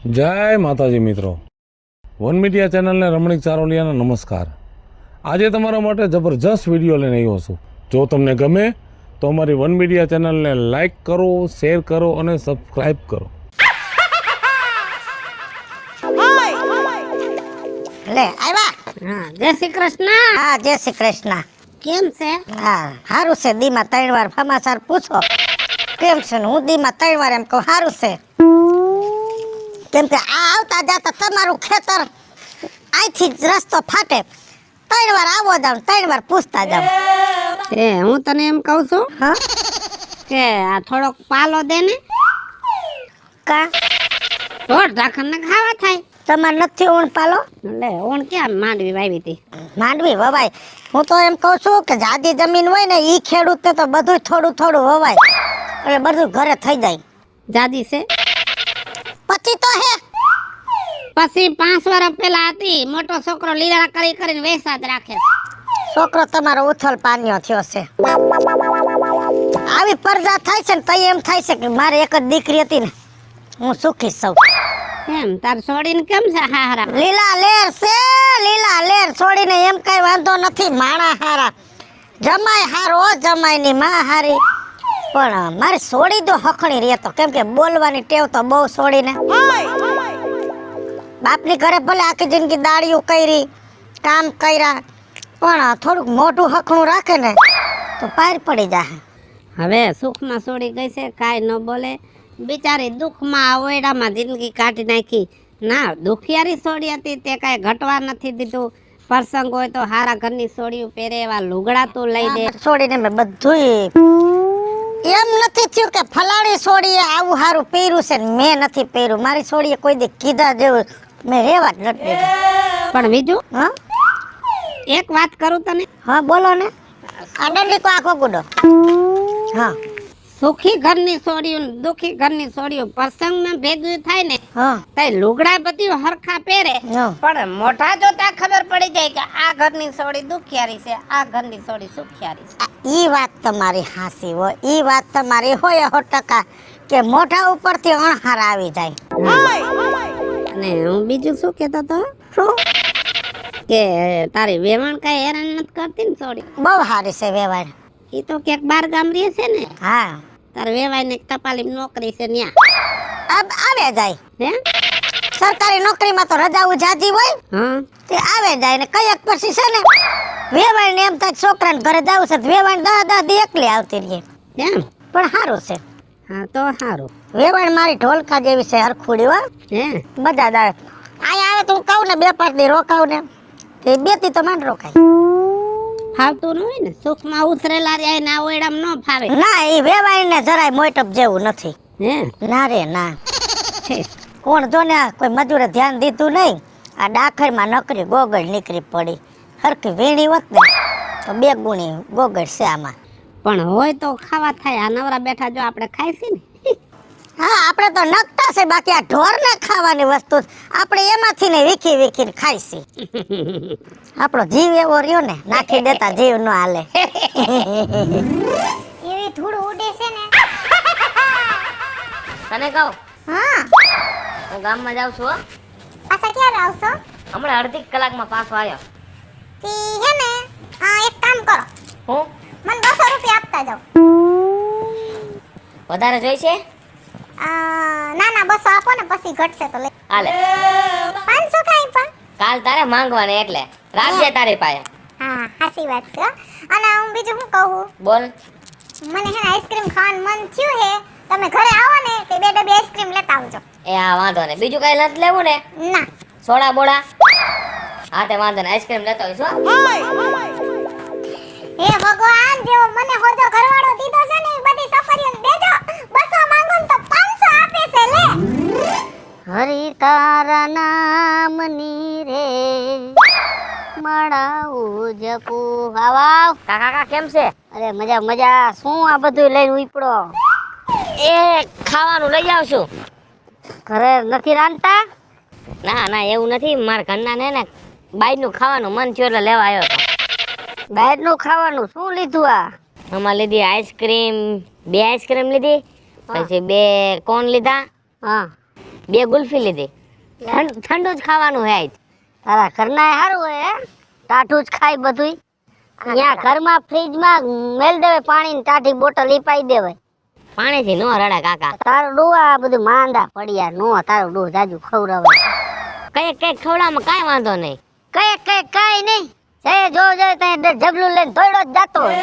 જય માતાજી મિત્રો, વન મીડિયા ચેનલને રમણીક ચારોલિયાના નમસ્કાર. આજે તમારા માટે જબરજસ્ત વિડીયો લઈને આવ્યો છું. જો તમને ગમે તો અમારી વન મીડિયા ચેનલને લાઈક કરો, શેર કરો અને સબસ્ક્રાઈબ કરો. લે આવ્યા. હા, જય શ્રી કૃષ્ણ. હા, જય શ્રી કૃષ્ણ. કેમ છે? હા, સારું છે. દીમાં 3 વાર સમાચાર પૂછો કેમ છે ને હું દીમાં 3 વાર એમ કહું સારું છે. કેમ કે આ આવતા જાતા તમારું ખેતર અહીંથી જ રસ્તો ફાટે. 3 વાર આવો જાવ, 3 વાર પૂછતા જાવ. હું તને એમ કહું છું હા કે આ થોડોક પાલો દે ને, કા ઢોર ઢાખણ ને ખાવા થાય. તમારે નથી ઊણ પાલો? લે ઓણ ક્યાં માંડવી વાવી હતી. માંડવી વવાય. હું તો એમ કહું છું કે જાદી જમીન હોય ને ઈ ખેડૂતને તો બધું થોડું થોડું વવાય એટલે બધું ઘરે થઈ જાય. જાદી છે પછી તો હે પછી 5 વર્ષ પહેલા હતી. મોટો છોકરો લીલા કરી કરીને વેસા જ રાખે. છોકરો તમારો ઉથલ પાન્યો થયો છે. આવી પરજા થાય છે ને તઈ એમ થાય છે કે મારે એક જ દીકરી હતી ને હું સુખી છું. એમ તાર છોડીને કેમ છે? હારા લીલા લેર છે, લીલા લેર છોડીને એમ કઈ વાંધો નથી. માણા હારા, જમાય હારો, જમાય ની માં હારી. પણ મારી છોડી તો હખણી રહેતો, કેમ કે બોલવાની ટેવ તો બહુ છોડીને. બાપની ઘરે ભલે આખી જિંદગી દાળિયું કરી, કામ કર્યા, પણ થોડુંક મોઢું હખણું રાખે ને તો પાર પડી જાય. હવે સુખમાં છોડી ગઈ છે, કાંઈ ન બોલે. બિચારી દુઃખમાં આવડામાં જિંદગી કાઢી નાખી. ના, દુખિયારી છોડી હતી તે કાંઈ ઘટવા નથી દીધું. પ્રસંગ હોય તો હારા ઘરની છોડીઓ પહેરે, એવા લુગડા તું લઈ દે. છોડીને મેં બધું એમ નથી થયું કે ફલાણી છોડીએ આવું સારું પહેર્યું છે ને મેં નથી પહેર્યું. મારી છોડીએ કોઈ દી કીધા જેવું મેં રેવા જ નથી દીધું. પણ બીજું હા એક વાત કરું તને. હા બોલો ને. આ દંડીકો આખો ગુડો. હા સુખી ઘરની છોડીઓ દુખી ઘરની છોડીઓ પ્રસંગમાં ભેગું થાય ને હા તઈ લુગડા બધું હરખા પહેરે, હા. પણ મોઢા જોતા ખબર પડી જાય કે આ ઘરની છોડી દુખિયારી છે, આ ઘરની છોડી સુખિયારી છે. ઈ વાત તમારી હાસી હોય, ઈ વાત તમારી હોય 100% કે મોઢા ઉપરથી અણહાર આવી જાય. અને હું બીજું શું કહેતો તો શું? કે તારી વેવાણ કાંઈ હેરાન નથી કરતી ને છોડી? બહુ સારી છે વેવાણ. એ તો ક્યાંક બાર ગામ રહે છે ને. હા તારે વેવાય ને ટપાલી નોકરી છે ન્યા. આવે જાય. હે સરકારી નોકરીમાં તો રજાઓ જાજી હોય હા તે આવે જાય ને કયક પછી છે ને વેવાણ ને એમ થાય છોકરાને ઘરે જાવ છે વેવાણ 10 દી એકલી આવતી રહે. એમ? પણ સારું છે હા તો સારું. વેવાણ મારી ઢોલકા જેવી છે હરખુડી હો. હે બધા દાડે અહીંયા આવે તો હું કહું ને 2-5 દી રોકાવ ને તે 2 દી તો માંડ રોકાય. ફાવતું ન હોય ને, સુખમાં ઉતરેલા રહ્યા ને આ ઓયડામાં ન ફાવે. ના એ વેવાણ ને જરાય મોટપ જેવું નથી. હે ના રે ના. કોણ જો ને કોઈ મજૂરે ધ્યાન દીધું નહીં. આ ડાખરમાં નકરી ગોગળ નીકળી પડી. હરખી વીણી હોત ને તો 2 ગુણી ગોગળ છે આમાં. પણ હોય તો ખાવા થાય. આ નવરા બેઠા જો આપણે ખાઈ છે ને. હા આપણે તો નકટા છે, બાકી આ ઢોરને ખાવાની વસ્તુ આપણે એમાંથી ને વીખી વીખીને ખાઈ છે. આપણો જીવ એવો રહ્યો ને, નાખી દેતા જીવ ન હાલે. એવી ધૂળ ઉડે છે ને. તને કહું, હા હું ગામમાં જાઉં છું હો. પાછા ક્યારે આવશો? હમણાં અડધી કલાકમાં પાછો આવ્યો. તી હે ને એક કામ કરો, હું મને 200 રૂપિયા આપતા જાઓ. વધારે જોઈશે? ના ના 200 આપો ને પછી ઘટશે તો લઈ. હાલે, 500 કાંઈ પણ. કાલ તારે માંગવાને એટલે રાખજે તારી પાસે. હા સાચી વાત છે હો. અને હું બીજું શું કહું, બોલ. મને હે ને આઈસ્ક્રીમ ખાવાનું મન થયું હે. તમે ઘરે આવો ને તે 2 ડબ્બી આઈસ્ક્રીમ લેતા આવજો. એ હા વાંધો ને, બીજું કઈ નથી લેવું ને? ના સોડા બોડા? હા તે વાંધો ને, આઈસ્ક્રીમ લેતો આવીશ હો. હે ભગવાન, જેવો મને હોજો ઘરવાળો દીધો છે ને એ બધી સફરીઓને દેજો. 200 માંગો ને તો 500 આપે છે. લે હરિ તારા નામની રે મળાવું જપું. આવા કાકા કેમ છે? અરે મજા મજા. શું આ બધું લઈને ઉપડો? એ ખાવાનું લઈ આવશું. ઘરે નથી રાંધતા? ના ના એવું નથી, મારા ઘરના ને બાઈનું ખાવાનું મન થયું એટલે લેવા આવ્યો હતો. બહારનું ખાવાનું શું લીધું? આમાં લીધી આઈસ્ક્રીમ, 2 આઈસ્ક્રીમ લીધી, પછી 2 કોન લીધા, હા 2 ગુલ્ફી લીધી. ઠંડુ જ ખાવાનું હે આજ. તારા ઘરના સારું હોય હે ટાઢું જ ખાય બધુંય અહીંયા ઘરમાં ફ્રીજમાં મેલ દેવે પાણીની ટાઢી બોટલ ઈ પાઈ દેવાય પાણીથી નો રડા કાકા. તારું ડોહા આ બધું માંદા પડ્યા નો તારું ડોહ જાજુ ખવડાવે કઈક ખવડાવવામાં કાંઈ વાંધો નહીં. કાઈ નહીં જય જો ત્યાં જબલું લઈને દોડ્યો જ જાતો હોય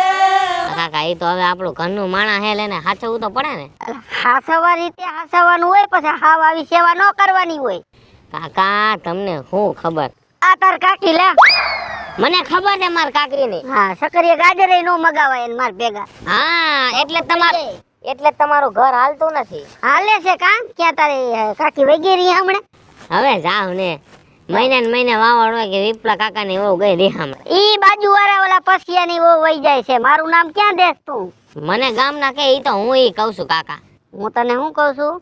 કાકા એ તો હવે આપણું ઘરનું માણા હે લઈને હાચવવું તો પડે ને. હાસવા રીતે હાસવાનું હોય પછી હાવ આવી સેવા ન કરવાની હોય કાકા તમને શું ખબર? આ તાર કાકી લે મને ખબર છે માર કાકીની. હા સકરીએ ગાજરે નો મગાવાય એને માર ભેગા હા એટલે તમારું ઘર હાલતું નથી. હાલે છે કામ ક્યાં તારી કાકી વગેરી હમણે હવે જાવ ને મહિને ને મહિને વાવડ હોય કે વિપલા કાકાની વહુ ગઈ રિહામણે. ઈ બાજુ વાળા ઓલા પસિયાની વો વઈ જાય છે મારું નામ ક્યાં દેસ તું મને ગામના કે ઈ તો હું ઈ કહું છું કાકા. હું તને શું કહું છું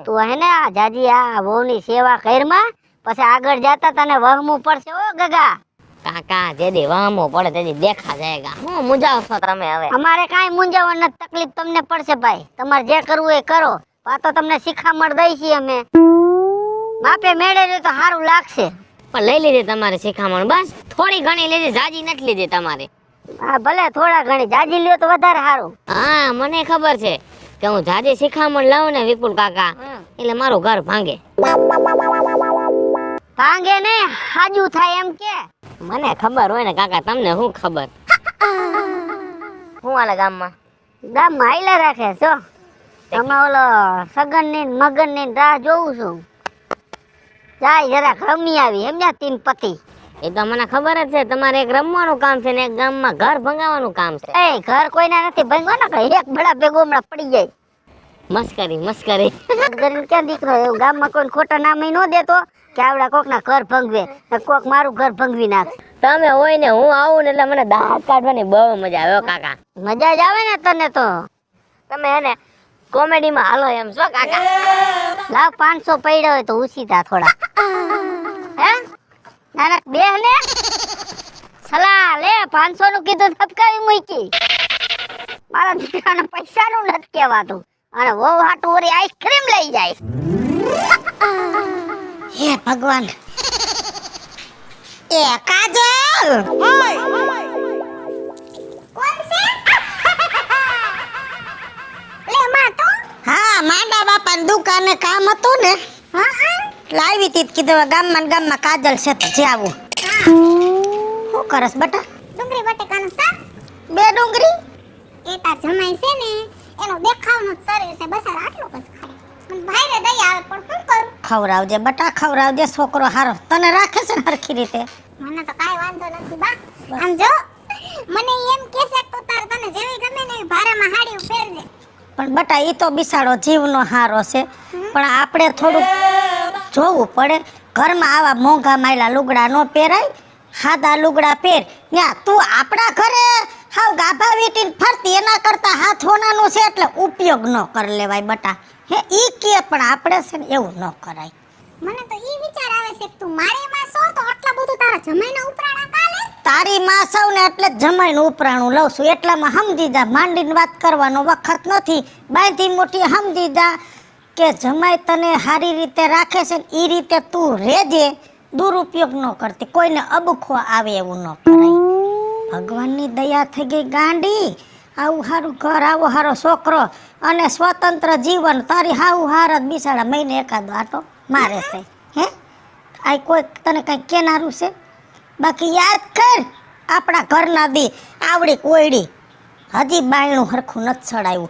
તું હે ને આ જાજી આ વહુની સેવા કરમાં પછી આગળ જાતા તને વહમું પડશે ઓ ગગા. કાકા જેદી વામો પડે તેદી દેખા જાયગા. હું મુંજાવશો તમે હવે? અમારે કાંઈ મૂંઝાવણ નથી તકલીફ તમને પડશે ભાઈ તમારે જે કરવું એ કરો આ તો તમને શિખામણ દઈ છીએ અમે માપે મેળે રે તો સારું લાગશે. પણ લઈ લીધી તમારે શિખામણ બસ થોડી ઘણી લીધી જાજી નથી લીધી તમારે. હા ભલે થોડા ઘણી જાજી લ્યો તો વધારે સારું. હા મને ખબર છે કે હું જાજી શિખામણ લઉં ને વિપુલ કાકા એટલે મારું ઘર ભાંગે. ભાંગે ને હાજુ થાય એમ કે મને ખબર હોય ને કાકા તમને શું ખબર? શું હાલે ગામમાં? ગામમાં હાઈલા રાખે છો તમે ઓલો સગન ની મગન ની રાહ જોઉં છું જાય જરાક રમી આવી એમના તીન પતિ. એ તો મને ખબર જ છે તમારે એક રમવાનું કામ છે ને એક ગામમાં ઘર ભંગાવાનું કામ છે. એ ઘર કોઈના નથી ભાંગવાના કે એક બડા ભેગો હમણાં પડી જાય મસ્કરી કરીને ક્યાં દીકરો એવું ગામમાં કોઈ ખોટા નામ ન દેતો કે આવડા કોક ના ઘર ભંગવે ને કોક મારું ઘર ભંગવી નાખે. તમે હોય ને હું આવું ને એટલે મને દાંત કાઢવાની બહુ મજા આવે કાકા. મજા જ આવે ને તને તો તમે એને કોમેડીમાં હાલો એમ છો કાકા. લાવ 500 પડ્યા હોય તો ઉસીતા થોડા હે નાનક બેહ ને સલા લે 500 નું કીધું થપકાવી મૂકી મારા દીકરાને પૈસા નું નથી કહેવાતું અને વહુ હાટુ વરી આઈસ્ક્રીમ લઈ જાય. હે ભગવાન એ કાજલ કોણ છે લે માં તો હા માંડા બાપાની દુકાને કામ હતું ને હા લાવી તી કીધું ગામમાં કાજલ છે તો જાવું. શું કરસ બટા? ડુંગળી બટેકાનું શાક. 2 ડુંગળી એ તાર જમાઈ છે ને એનો દેખાવનું જ શરીર છે બસ આટલું જ ખાય મને ભાઈને દઈ આવે પણ શું કરું ખવડાવજે બટા ખવડાવજે છોકરો હારો તને રાખે છે ને હરખી રીતે. મને તો કાઈ વાંધો નથી બા આમ જો મને એમ કે છે તો તાર તને જેવી ગમે ને એવી ભારામાં હાડી પહેરજે પણ બટા ઈ તો બિસાડો જીવનો હારો છે પણ આપણે થોડુંક જોવું પડે ઘરમાં આવા મોંઘા માયલા લુગડા નો પહેરાય સાદા લુગડા પહેર ન્યા તું આપણા ઘરે હાવ ગાભા વીટીને ફરતી એના કરતા હાથ હોનાનું છે એટલે ઉપયોગ ન કર લેવાય બટા હે ઈ કે પણ આપણે છે ને એવું ન કરાય. મને તો ઈ વિચાર આવે છે કે તું મારી માં છો તો આટલા બધું તારા જમાઈના ઉપરાણા કાલે તારી માં સૌ ને એટલે જ જમાઈનું ઉપરાણું લઉં છું એટલામાં સમજી જા માંડીને વાત કરવાનો વખત નથી બાંધી મોટી સમજી જા કે જમાઈ તને સારી રીતે રાખે છે ને ઈ રીતે તું રહેજે દુરુપયોગ ન કરતી કોઈને અબખો આવે એવું ન કરાય. ભગવાનની દયા થઈ ગઈ ગાંડી આવું સારું ઘર આવો સારો છોકરો અને સ્વતંત્ર જીવન તારી હાવું હારત બિસાડા મહિને એકાદો આટો મારે છે હે આ કોઈ તને કંઈ કેનારું છે? બાકી યાદ કર આપણા ઘરના દી આવડી કોયડી હજી બાયણું હરખું નથી ચડાવ્યું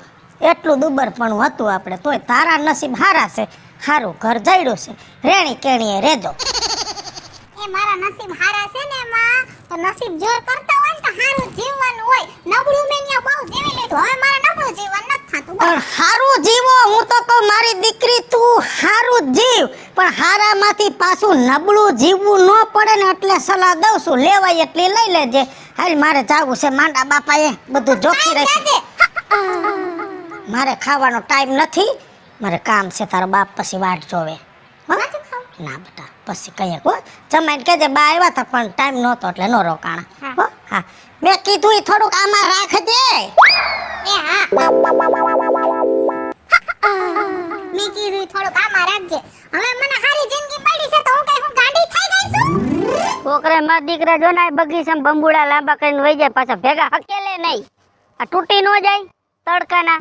એટલું દુબરપણું હતું આપણે તોય તારા નસીબ હારા છે સારું ઘર જડ્યું છે રેણી કેણીએ રેજો. એ મારા નસીબ હારા છે ને માં તો નસીબ જોર કરતા હોય ને તો હારું જીવવાનું હોય નબળું મેં ન્યા બહુ જીવી લીધું હવે મારે નબળું જીવન નથી થાતું પણ હારું જીવો હું તો કહું મારી દીકરી તું હારું જીવ પણ હારામાંથી પાછું નબળું જીવવું ન પડે ને એટલે સલાહ દઉં છું લેવાય એટલી લઈ લેજે. હાલ મારે જાવું છે માંડા બાપાએ બધું જોખી રાખે મારે ખાવાનો ટાઈમ નથી મારે કામ છે તારો બાપ પછી વાટ જોવે. ના બેટા પછી કહીએ હો જમાઈને કહેજે બા આવ્યા હતા પણ ટાઈમ નહોતો એટલે ન રોકાણા હો. હા મેં કીધું ઈ થોડુંક આમાં રાખજે. એ હા મેં કીધું થોડુંક આમાં રાખજે હવે છોકરા મારા દીકરા જો ને બગીચામાં બંબુડા લાંબા કરીને વહી જાય પાછા ભેગા હકેલે નહીં આ તૂટી ન જાય તડકાના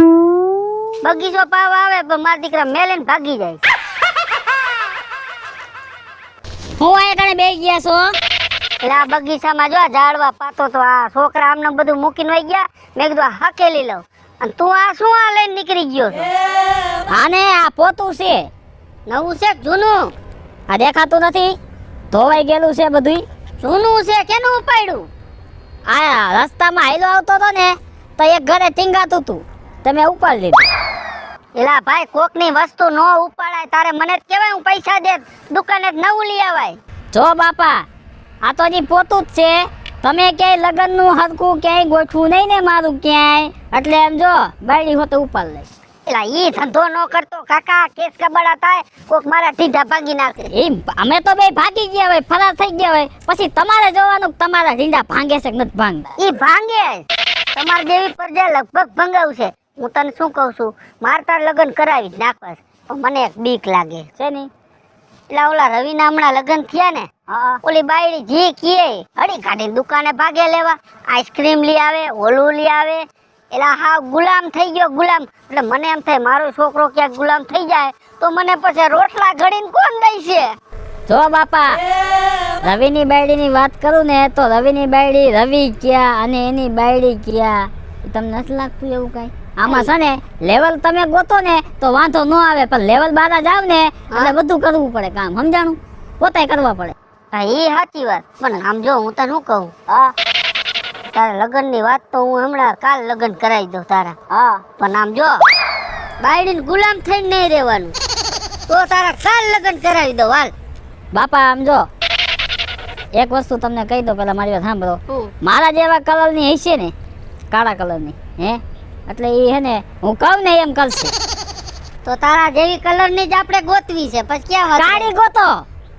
બગીચો પાવા આવે પણ મારા દીકરા મેલીને ભાગી જાય હું આ કણે બેસી ગયા છો એટલે આ બગીચામાં જો ઝાડવા પાતો તો આ છોકરા આમને બધું મૂકીને વહી ગયા મેં કીધું આ હકેલી લઉં અને તું આ શું આ લઈને નીકળી ગયો છો આને આ પોતું છે નવું છે જૂનું આ દેખાતું નથી ધોવાઈ ગયેલું છે બધું જૂનું છે કેનું ઉપાડ્યું આ રસ્તામાં હાઈલો આવતો હતો ને તો એક ઘરે ટીંગાતું હતું તમે ઉપાડી લીધું એલા ભાઈ કોકની વસ્તુ નો ઉપાડાય તારે મને જ કહેવાય હું પૈસા દે દુકાને જ નવું લઈ આવાય જો બાપા આ તો હજી પોતું જ છે તમે ક્યાંય લગ્નનું હરકું ક્યાંય ગોઠવું નહીં ને મારું ક્યાંય એટલે એમ જો બાયડી હોતે ઉપાડ લઈશ એલા ઈ ધંધો નો કરતો કાકા કેસ કબડા થાય કોક મારા ઢીઢા ભાગી નાખે એમ અમે તો બે ભાગી ગયા હોય ફરાર થઈ ગયા હોય પછી તમારે જોવાનું કે તમારા ઢીંડા ભાંગે છે કે નથી ભાંગતા ઈ ભાંગે તમાર જેવી પરજા લગભગ ભંગાવશે હું તને શું કહું છું માર તાર લગ્ન કરાવી જ નાખવા છે. પણ મને એક બીક લાગે છે ને એટલે ઓલા રવિના હમણાં લગ્ન થયા ને ઓલી બાયડી જી કીએ હડી કાઢીને દુકાને ભાગે લેવા આઈસ્ક્રીમ લઈ આવે ઓલું લઈ આવે એલા હા ગુલામ થઈ ગયો ગુલામ એટલે મને એમ થાય મારો છોકરો ક્યાંક ગુલામ થઈ જાય તો મને પછી રોટલા ઘડીને કોણ દઈ છે જો બાપા રવિની બાયડીની વાત કરું ને તો રવિની બાયડી રવિ ક્યાં અને એની બાયડી ક્યાં તમને નથી લાગતું એવું કઈ આમાં છે ને લેવલ તમે ગોતો ને તો વાંધો ન આવે પણ લેવલ બારા જાવ ને એટલે બધું કરવું પડે કામ સમજાણું પોતે કરવા પડે હા એ સાચી વાત પણ આમ જો હું તને શું કહું હા તારા લગ્નની વાત તો હું હમણાં કાલ લગ્ન કરાવી દઉં તારા હા પણ આમ જો બાયડીને ગુલામ થઈને નહીં રહેવાનું તો તારા કાલ લગ્ન કરાવી દઉં હાલ બાપા આમ જો એક વસ્તુ તમને કહી દો પેલા મારી વાત સાંભળો મારા જેવા કલરની હશે ને કાળા કલરની હે એટલે એ હે ને હું કહું ને એમ કરશે તો તારા જેવી કલરની જ આપણે ગોતવી છે પછી ક્યાં વાત કાળી ગોતો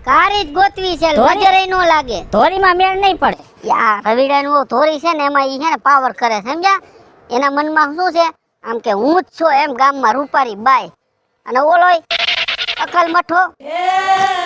કાળી જ ગોતવી છે નજરે નો લાગે ધોરીમાં મેળ નહીં પડે યા રવિડાનું ધોરી છે ને એમાં ઈ છે ને પાવર કરે સમજ્યા એના મનમાં શું છે આમ કે હું જ છું એમ ગામમાં રૂપારી બાઈ અને ઓલોય અકલ મઠો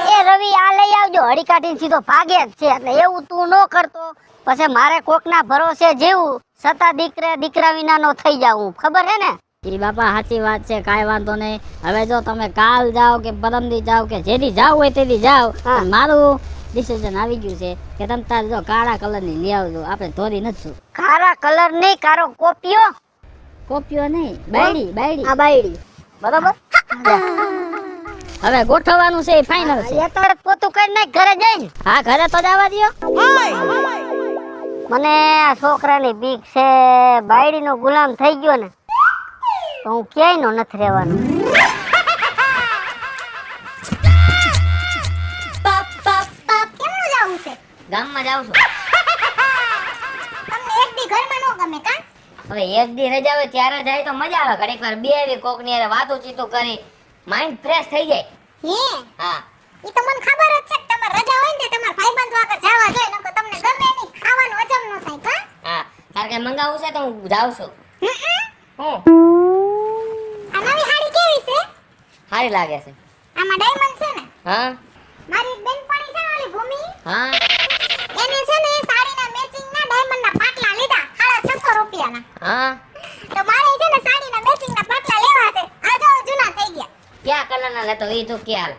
એ રવિ આ લઈ આવજો હળી કાઢીને સીધો ભાગે જ છે એટલે એવું તું ન કરતો પછી મારે કોકના ભરોસે જેવું છતાં દીકરા વિનાનો થઈ જાઉં ખબર હે ને એ બાપા સાચી વાત છે કાંઈ વાંધો નહીં હવે જો તમે કાલ જાઓ કે પરમદી જાઓ કે જેથી જાવ હોય તેથી જાઓ મારું ડિસિઝન આવી ગયું છે કે તમે તાર જો કાળા કલરની લઈ આવજો આપણે ધોરી નથી કાળા કલર નહીં કારો કોપિયો નહીં બાયડી આ બાયડી બરાબર હવે ગોઠવવાનું છે એ ફાઇનલ છે એ તરત પોતું કરી નાખ ઘરે જઈને હા ઘરે તો જવા દયો મને આ છોકરાની બીક છે બાયડીનો ગુલામ થઈ ગયો ને તો હું ક્યાંય નો નથી રહેવાનો કેમનું જાવું છે ગામમાં જાઉં છું તમને એક દી ઘરમાં નો ગમે કા હવે એક દી રજા હોય ત્યારે જાય તો મજા આવે ઘડીક વાર બેવી કોકની હારે વાતો ચીતો કરી માઇન્ડ ફ્રેશ થઈ જાય હે હા ઈ તો મને ખબર જ છે કે તમાર રજા હોય ને તમાર ભાઈબંધ વાગર જવા જોઈએ નકો તમને ગમે નહીં ખાવાનું હજમ ન થાય કા હા કારણ કે મંગાવું છે તો હું જાઉં છું હું આ નવી સાડી કેવી છે સારી લાગે છે આમાં ડાયમંડ છે ને હા મારી બેનપણી છે ને ઓલી ભૂમિ હા એને છે ને સાડીના મેચિંગ ના ડાયમંડના પાટલા લીધા 650 રૂપિયાના હા તો મારે છે ને સાડીના મેચિંગ ના પાટલા લેવા છે આ જો જૂના થઈ ગયા ક્યાં કલરના લેતો એ તો ક્યાં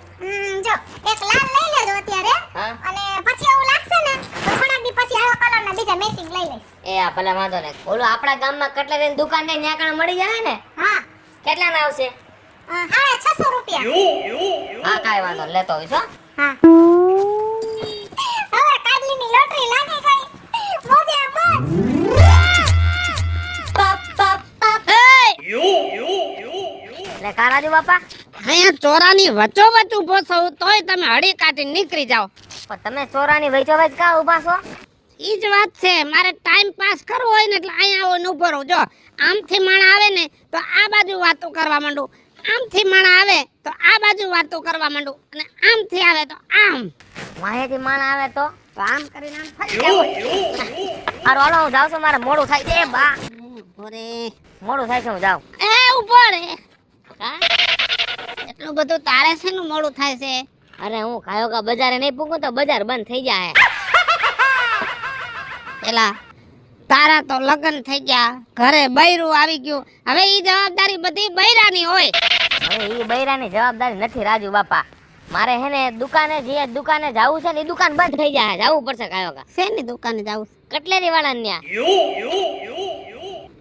જો એક લાલ લઈ લેજો અત્યારે હા અને પછી એવું લાગશે ને તો થોડાક દી પછી આવા કલરના બીજા મેચિંગ લઈ લઈશ એ આ ભલે વાંધો ને ઓલો આપણા ગામમાં કટલેરીની દુકાન છે ત્યાં કણ મળી જાય ને હા કેટલાના આવશે 650 રૂપિયા હા કાંઈ વાંધો લેતો હોઈશ હો હા હવે કાડલીની લોટરી લાગી ગઈ મોજે મોજ લે કારાજુ બાપા અહીંયા ચોરાની વચ્ચોવચ્ચ ઊભો છો તોય તમે હળી કાઢીને નીકળી જાઓ પણ તમે ચોરાની વચ્ચોવચ્ચ કા ઊભા છો ઈ જ વાત છે મારે ટાઈમ પાસ કરવો હોય ને એટલે અહીંયા આવો ને ઊભો રહું જો આમથી માણા આવે ને તો આ બાજુ વાતો કરવા માંડું આમથી માણા આવે તો આ બાજુ વાતો કરવા માંડું અને આમથી આવે તો આમ માહિતી માણા આવે તો આમ કરીને આમ ફરી જાવ હારું હાલો હું જાઉં છું મારે મોડું થાય છે બા ઓરે મોડું થાય છે હું જાઉં એ ઊભો રે હા એટલું બધું તારે છે નું મોડું થાય છે અરે હું ખાયો કા બજારે નહીં પૂગું તો બજાર બંધ થઈ જાય એલા તારા તો લગ્ન થઈ ગયા, ઘરે બૈરું આવી ગયું, હવે ઈ જવાબદારી બધી બૈરાની હોય. હવે ઈ બૈરાની જવાબદારી નથી રાજુ બાપા. મારે હે ને દુકાને દુકાને જાવું છે ને ઈ દુકાન બંધ થઈ જાય, જાવું પડશે કાયોકા. શેની દુકાને જાવું? કટલેરી વાળાને ન્યા.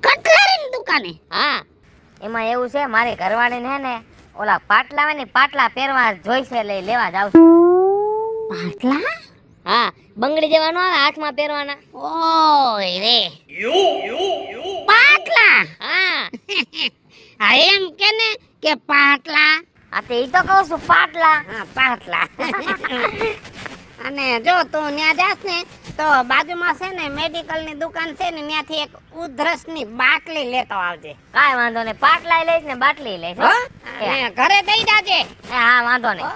કટલેરીની દુકાને? હા, એમાં એવું છે મારી ઘરવાળીને હે ને ઓલા પાટલા હોય ને પાટલા પહેરવા જોઈશે, લેવા જાવ છું. પાટલા? હા, બંગડી જેવાનો આવે હાથમાં પહેરવાના. ઓય રે પાટલા. હા હા એમ કે ને કે પાટલા. આ તે ઈ તો કહું છું પાટલા. હા પાટલા. અને જો તું ત્યાં જાસ ને તો બાજુમાં છે ને મેડિકલ ની દુકાન છે ને ત્યાંથી એક ઉધરસ ની બાટલી લેતો આવજે. કાંઈ વાંધો નહીં, પાટલા લઈશ ને બાટલી લઈશ હો. અને ઘરે દઈ જાજે. હા વાંધો નહીં.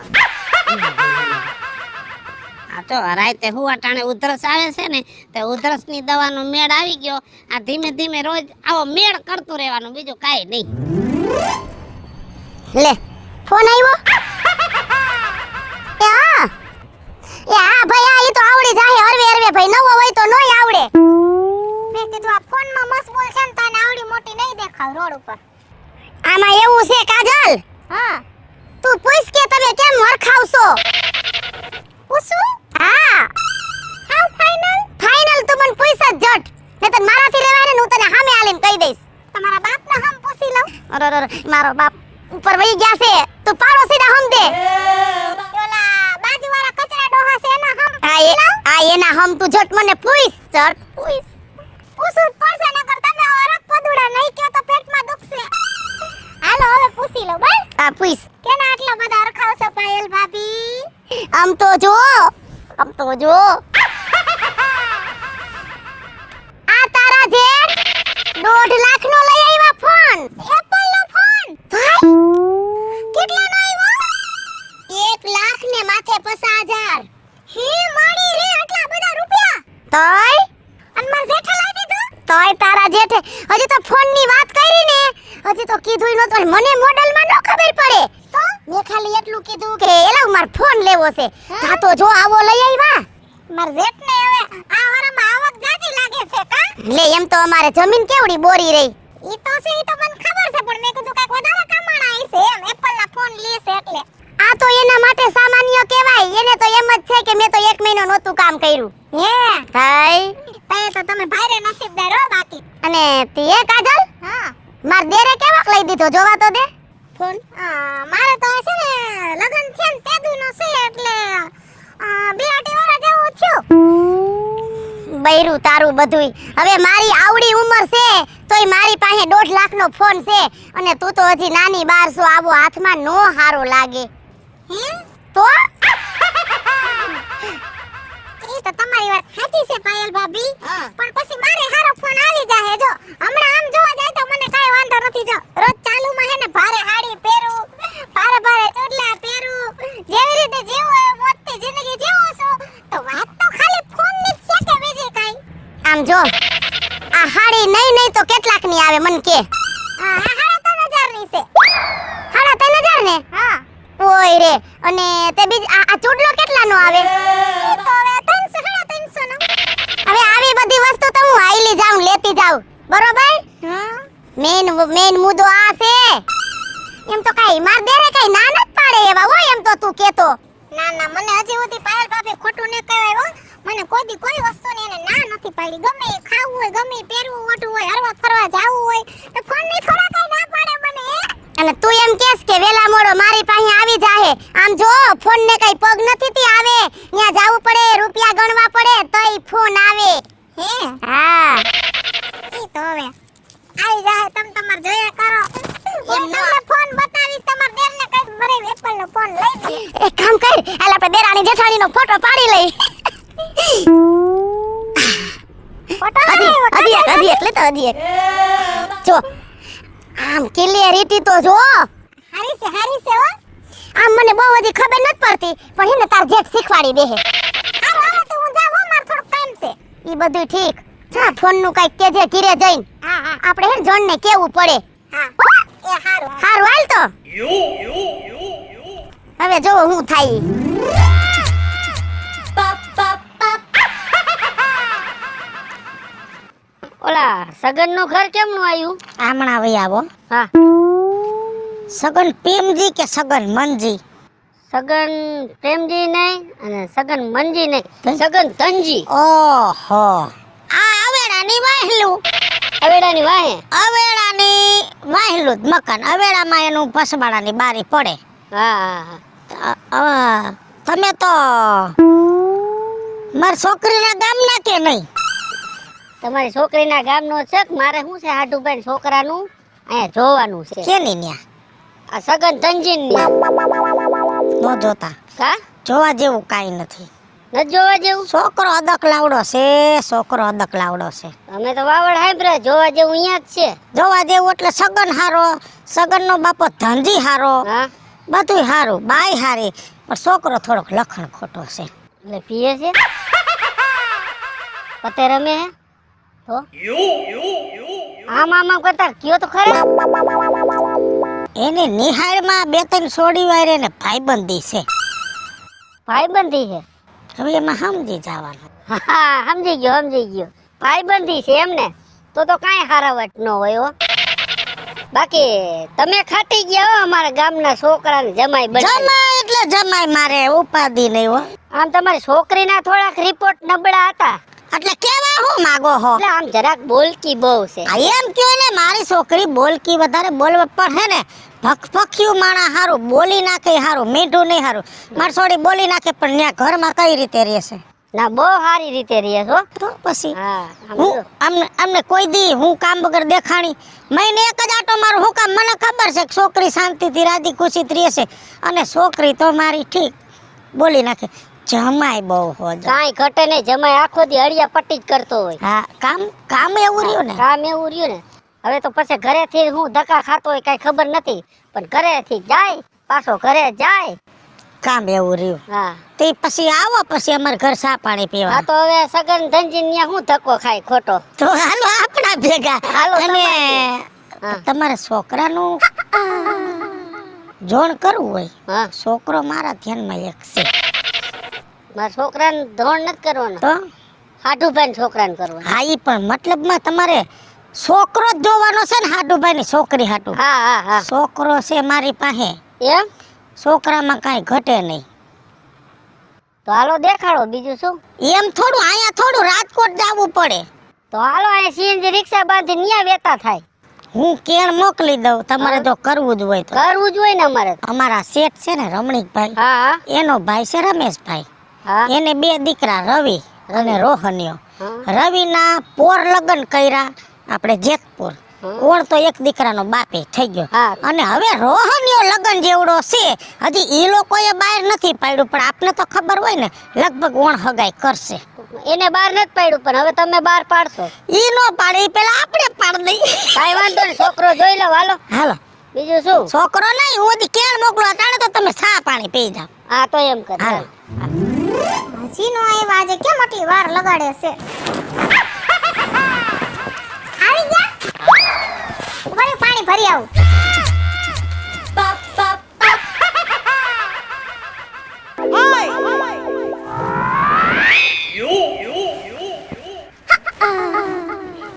આ તો રાતે હુવાટાણે ઉધરસ આવે છે ને તે ઉધરસ ની દવાનો મેળ આવી ગયો. આ ધીમે ધીમે રોજ આવો મેળ કરતું રહેવાનું, બીજું કાંઈ નહીં. લે ફોન આવ્યો. એ હા ભાઈ, આ ઈ તો આવડી જાય હરવે ભાઈ, નવો હોય તો નોય આવડે. મેં કીધું આ ફોનમાં મશગુલ છે ને તને આવડી મોટી નહીં દેખાવ રોડ ઉપર. આમાં એવું છે કાજલ, હા તું પૂછ કે તમે કેમ હરખાવશો. પૂછું? હા હાવ ફાઇનલ તું મને પૂછ જ જટ, ને તને મારાથી લેવાય ને હું તને સામે આલીને કહી દઈશ. તમારા બાપને હમ પૂછી લઉં. અરે મારો બાપ ઉપર વહી ગયા છે, તું પાડોશીના હમ દે. ઓલા બાજુવાળા કચરા ડોહા છે એના હમ. એના હમ તું જટ મને પૂછ જટ પૂછ. પૂછું જ પડશે નકર તમે અરક પદુડા નહીં કહો તો પેટમાં દુખશે. હાલો હવે પૂછી લઉં બસ. આ પૂછ. કેના આટલા બધા હરખાવશો પાયલ ભાભી? આમ તો જો આ તારા જેઠ 1.5 લાખ નો લઈ આવ્યા ફોન. એપલ નો ફોન ભાઈ કેટલાનો આવ્યો? 1 લાખ ને માથે 50,000. હે માડી રે આટલા બધા રૂપિયા. તોય અને માર જેઠે લાવી દીધું. તોય તારા જેઠે હજી તો ફોન ની વાત કરી ને, હજી તો કીધું નતો, મને મોડલ માં નો ખબર પડે. તો મેં ખાલી એટલું કીધું કે એલા માર ફોન લેવો છે. તા તો જો આવો લઈ આવ્યા. માર જેઠને હવે આ વરમાં આવક જાજી લાગે છે કા? લે એમ તો અમારે જમીન કેવડી બોરી રહી. ઈ તો મને ખબર છે પણ મેં કીધું કાક વધારે કમાણા આઈ છે એમ એપલ ના ફોન લેશે એટલે. આ તો એના માટે સામાન્ય કહેવાય. એને તો એમ જ છે કે મેં તો 1 મહિનો નહોતું કામ કર્યું. હે હાય તય તો તમે ભારે નસીબદાર હો બાકી. અને તીએ કાજલ હા માર દેરે કેવાક લઈ દીધો જોવા તો દે ફોન. મારે તો છે ને લગન થયા ને તેદુનો છે એટલે 2-2.5 વર્ષ જેવું થયું. બૈરું તારું બધુંય. હવે મારી આવડી ઉંમર છે તોય મારી પાસે 1.5 લાખ નો ફોન છે, અને તું તો હજી નાની 1200 આવો હાથમાં નો હારો લાગે. હે તો ઈ તો તમારી વાત સાચી છે પાયલ ભાભી, પણ પછી મારે હારો ફોન આવી જાહે. જો હમણાં આમ જોવા જાય તો મને કાઈ વાંધો નથી. જો રોજ ચાલુમાં હે ને ભારે હાડી પહેરું, ભારે ચોટલા પહેરું, જેવી રીતે જીવું એ મોજથી જિંદગી જીવું છું. તો વાત તો ખાલી ફોન ની જ છે કે બીજી કાઈ? આમ જો આ હાડી નહીં તો કેટલાક ની આવે મન કે? હા 3,500 ની છે. 3,500 ને? હા ઓય રે. અને તે બીજ આ ચૂડલો કેટલાનો આવે? ઈ તો હવે 300-350 નો. હવે આવી બધી વસ્તુ તો હું હાઈલી જાઉં લેતી જાઉં, બરોબર? હા મેન મુદ્દો આ છે. એમ તો કાઈ માર દેરે કાઈ ના નત પાડે એવા હોય એમ તો તું કેતો. ના મને હજી સુધી પાયલ ભાભી ખોટું ન કહેવાય હો. મને કોઈ વસ્તુની એને ના નથી પાડી. ગમે એ ખાવું હોય, ગમે એ પહેરવું ઓઢવું હોય, હરવા ફરવા જાવું હોય તો ફોન ની થોડા કઈ ના પાડે મને. અને તું એમ કેસ કે વેલા મોડો મારી પાસે આવી જાહે. આમ જો ફોન ને કઈ પગ નથી તી આવે, ન્યા જાવું પડે, રૂપિયા ગણવા પડે તોય ફોન આવે. હે હા ઈ તો હવે આવી જાય તમ તમાર જોયા કરો. એમ તમને ફોન બતાવીશ તમાર બેનને કઈક મરે એપલ નો ફોન લઈ દે. એક કામ કર, હાલ આપણે દેરાણી જેઠાણીનો ફોટો પાડી લઈ. ફોટો હજી એક જો આમ ક્લિયરિટી તો જો. હારી છે હો. આમ મને બહુ બધી ખબર નથી પડતી, પણ હેને તાર જેઠ શીખવાડી દે હે. હાલો તો હું જાવ માર થોડું કામ છે. ઈ બધું ઠીક. જા ફોન નું કઈક કેજે ઘીરે જઈને. હા આપણે હે જણ ને કેવું પડે. હા એ હારું. હારું હાલ તો. હવે જો હું થાય. સગન નું ઘર કેમનું આવ્યું? હમણાં વહી આવો. હા, સગન પ્રેમજી કે સગન મનજી? સગન પ્રેમજી નહીં અને સગન મંજી નહીં, સગન ધનજી. ઓહો, આ અવેડાની વાહેલું. અવેડાની વાહે. અવેડાની વાહેલું જ મકાન. અવેડામાં એનું પસબાડાની બારી પડે. હા હા. તમે તો મારી છોકરીના ગામના કે નહીં? તમારી છોકરીના ગામનો છે કે મારે શું છે હાડુભાઈ છોકરાનું અહીંયા જોવાનું છે. કેની ન્યા? આ સગન ધનજી નો જોતા. કા જોવા જેવું કાંઈ નથી. ન જોવા જેવું? છોકરો અદક લાવડો છે, છોકરો અદક લાવડો છે. અમે તો વાવડ હાઈબ્રા જોવા જેવું અહીંયા જ છે. જોવા જેવું એટલે સગન હારો, સગનનો બાપો ધનજી હારો, હા, બધુંય હારું, બાઈ હારી, પણ છોકરો થોડોક લખણ ખોટો છે. એટલે પીએ છે પતે રમે હે તો આમ આમ આમ કરતા કયો તો ખરે. એને નિહાળમાં બે ત્રણ છોડી વારે ને ભાઈબંધી છે. ભાઈબંધી છે? હવે એમાં સમજી જવાનું. હા, સમજી ગયો. ભાઈબંધી છે એમને? તો કાંઈ હારાવટ ન હોય હો. બાકી તમે ખાટી ગયા હો અમારા ગામના છોકરાને જમાઈ બની. જમાય એટલે જમાય, મારે ઉપાધિ નહીં હો. આમ તમારી છોકરીના થોડાક રિપોર્ટ નબળા હતા. એટલે કેવા હું માગો હો? એટલે આમ જરાક બોલકી બહુ છે. આ એમ કયો ને, મારી છોકરી બોલકી વધારે બોલવા પણ હે ને ભખભખ્યું માણા હારું, બોલી નાખે હારું, મીઠું નહીં હારું. મારી છોડી બોલી નાખે પણ ત્યાં ઘરમાં કઈ રીતે રહેશે? ના, બહુ સારી રીતે રહે છો. તો પછી હા, હું અમને કોઈ દી હું કામ વગર દેખાણી મહિને એક જ આટો મારું. હું કામ? મને ખબર છે કે છોકરી શાંતિથી રાજી ખુશી રહેશે, અને છોકરી તો મારી ઠીક બોલી નાખે. જમાય બહુ હો. કાંઈ ઘટે નહીં, જમાઈ આખો દી હળિયા પટ્ટી જ કરતો હોય. હા, કામ એવું રહ્યું ને. કામ એવું રહ્યું ને. હવે તો પછી ઘરેથી હું ધક્કા ખાતો હોય કઈ ખબર નથી, પણ ઘરેથી જાય પાછો ઘરે જાય. કામ એવું રહ્યું. હા, તે પછી આવો, પછી અમારે ઘર ચા પાણી પીવા. હા. તો હવે સગન ધનજી ન્યા હું ધક્કો ખાય ખોટો? તો હાલો આપણા ભેગા. હાલો, અને હા. તમારા છોકરાનું જોણ કરવું હોય, હા, છોકરો મારા ધ્યાનમાં એક છે. મારા છોકરાને ધોણ નથી કરવાનો, તો હાડુભાઈ છોકરાને કરવાનો. હા, ઈ પણ મતલબમાં તમારે છોકરો જ જોવાનો છે ને, હાડુભાઈ ની છોકરી હાટુ. હા હા હા. છોકરો છે મારી પાસે, એમ? છોકરામાં કાંઈ ઘટે નહીં. તો હાલો દેખાડો, બીજું શું. એમ થોડું, અહીંયા થોડું રાજકોટ જવું પડે. તો હાલો અહીંયા સીએનજી રિક્ષા બાંધી ન્યા વેતા થાય. હું કેણ મોકલી દઉં, તમારે જો કરવું જ હોય તો. કરવું જ હોય ને અમારે. અમારા શેઠ છે ને રમણીકભાઈ, હા હા એનો ભાઈ છે રમેશભાઈ. હા. એને બે દીકરા રવિ અને રોહનીઓ. હા. રવિના પોર લગ્ન કર્યા આપણે જેતપુર. ઓણ તો એક દીકરાનો બાપે થઈ ગયો. હા. અને હવે રોહનીઓ લગ્ન જેવડો છે, હજી ઈ લોકોએ બહાર નથી પાડ્યું, પણ આપને તો ખબર હોય ને લગભગ ઓણ હગાઈ કરશે. એને બહાર નથી પાડ્યું, પણ હવે તમે બહાર પાડશો. ઈ નો પાડે, ઈ પેલા આપણે પાડ દઈ. કાંઈ વાંધો નહીં, છોકરો જોઈ લો. હાલો, હાલો. બીજું શું. છોકરો નહીં, હું હજી કેણ મોકલો, અટાણે તો તમે ચા પાણી પી જાવ. હા, તો એમ કર. હાલો. હજી નો આવ્યા, આજે કેમ આટલી વાર લગાડે છે? આવી ગયા? વળી પાણી ભરી આવું.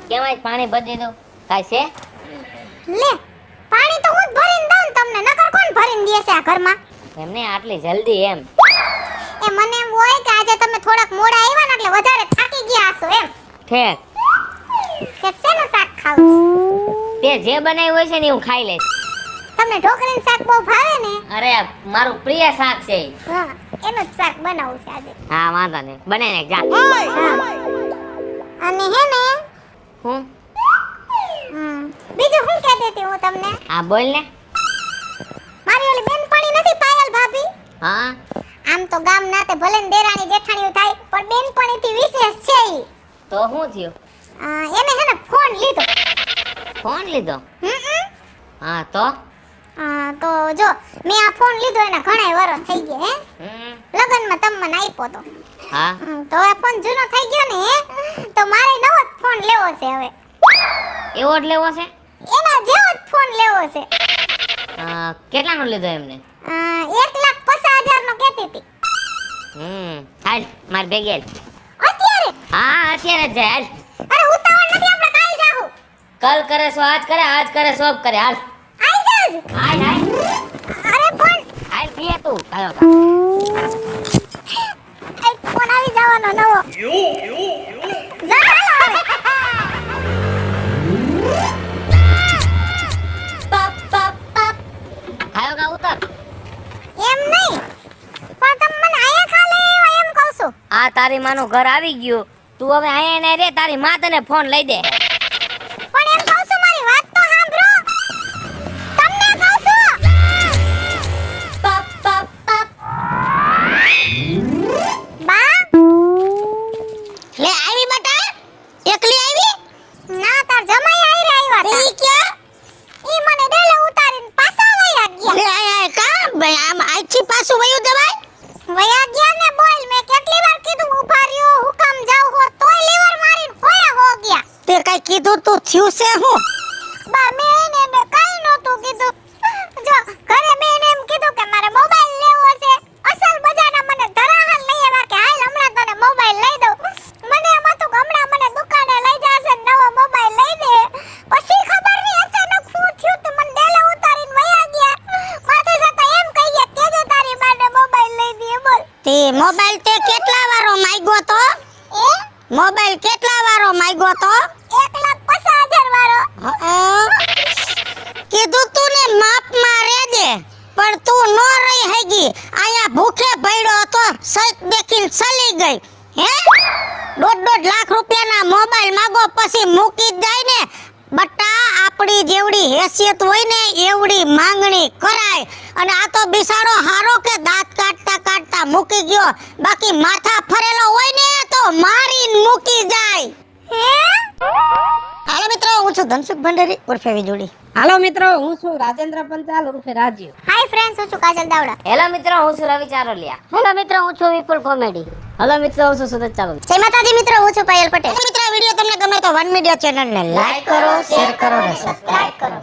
કેવાય પાણી ભરી દઉં? કાંઈ છે? લે, પાણી તો હું જ ભરીને દઉં ને તમને, નકર કોણ ભરીને દે છે આ ઘરમાં? એમને આટલી જલ્દી એમ? એ મને એમ હોય કે આજે તમે થોડાક મોડા આવ્યા ને એટલે વધારે થાકી ગયા હશો એમ. ઠેક. કે શેનું શાક ખાવું? તે જે બનાવ્યું હોય છે ને હું ખાઈ લઈશ. તમને ઢોકળીનું શાક બહુ ભાવે ને? અરે મારું પ્રિય શાક છે. હા, એનું જ શાક બનાવું છે આજે. હા, વાંધો નહીં, બનાવી નાખ જા. હા. અને હે ને હું બીજું શું કહેતી હતી હું તમને? હા, બોલ ને. મારી ઓલી બેનપણી નથી પાયલ ભાભી? હા. આમ તો ગામ નાતે ભલે ને દેરાણી જેઠાણીઓ થાય, પણ બેનપણીથી વિશેષ છે ઈ. તો શું થયું? એને હે ને ફોન લીધો. ફોન લીધો? હમ. હા, તો તો જો મેં આ ફોન લીધો એના ઘણા વર્ષ થઈ ગયા હે. લગનમાં તમે મને આપ્યો તો. હા. તો આ ફોન જૂનો થઈ ગયો ને હે, તો મારે નવો જ ફોન લેવો છે હવે. એવો જ લેવો છે? એના જેવો જ ફોન લેવો છે. કેટલાનો લીધો એમને? 1,50,000 નો કહેતી હતી. હાલ માર ભેગી હાલ. અત્યારે? હા, અત્યારે જ જાય હાલ. અરે ઉતાવળ નથી, આપણે કાલ જાહુ. કલ કરે સો આજ કરે સો અબ કરે હાલ આઈ જાજ હાલ હાલ અરે પણ હાલ પીએ તું આયો એક ફોન આવી જવાનો નવો જા હાલો હવે. પપ પપ પપ આયો કા ઉતર એમ નહીં પણ તમે મને આયા ખા લે એવા એમ કહું છું. આ તારી માનું ઘર આવી ગયું તું હવે આયા ને રે તારી માં તને ફોન લઈ દે પણ એમ કહું છું મારી વાત તો સાંભળો તમને કહું છું. પપ પપ પપ બા લે આવી બટા એકલી આવી ના તાર જમાઈ આઈ રે આવ્યા તા. ઈ ક્યાં ઈ મને ડેલે ઉતારીને પાછા વયા ગયા. લે આય કા ભાઈ આમ આઈથી પાછું વયું જવાય વયા ગયા ને બોલ મેં કેટલી વાર કીધું ઉભા રહ્યો હું કામ જાવ હો તોય લીવર મારીને હોયા હો ગયા. તે કઈ કીધું તું થયું છે હું બા મેં એને કાઈ નહોતું કીધું. જો ઘરે મેં એને એમ કીધું કે મારે મોબાઈલ લેવો છે અસલ બજારના મને ધરાહાલ લઈ આવ્યા કે હાલ હમણાં તને મોબાઈલ લઈ દઉં. મને એમ હતું કે હમણાં મને દુકાને લઈ જશે ને નવો મોબાઈલ લઈ દે. પછી ખબર નહીં અચાનક શું થયું તો મને ડેલે ઉતારીને વયા ગયા. માથે જતા એમ કહીએ કે જે તારી માને મોબાઈલ લઈ દે બોલ. તે મોબાઈલ તે કેટલા વારો માંગ્યો તો એ મોબાઈલ કેટલા વારો માંગ્યો તો 1,50,000 વાળો. કીધું તું ને માપમાં રહેજે પણ તું નો રહી હેગી આયા ભૂખે ભયડો હતો સઈક દેખીને ચલી ગઈ હે 1.5 લાખ રૂપિયાના મોબાઈલ માંગો પછી મૂકી જ જાય ને બટા આપણી જેવડી હેસિયત હોય ને એવડી માંગણી કરાય અને આ તો બિસાડો હારો કે દાંત કાઢતા કાઢતા મૂકી ગયો બાકી માથા ફરેલો હોય ને તો મારીને મૂકી જાય હાલો મિત્રો હું છું ધનસુખ ભંડેરી ઉર્ફે વીજળી હાલો મિત્રો હું છું રાજેન્દ્ર પંચાલ ઉર્ફે રાજ્ય. હાય ફ્રેન્ડ્સ હું છું કાજલ દાવડા. હેલો મિત્રો હું છું રવિ ચારોલિયા હેલો મિત્રો હું છું વિપુલ કોમેડી હેલો મિત્રો હું છું સુરત ચારોલિયા જય માતાજી મિત્રો હું છું પાયલ પટેલ. મિત્રો આ વિડિયો તમને ગમે તો વન મીડિયા ચેનલને લાઈક કરો શેર કરો અને સબસ્ક્રાઇબ કરો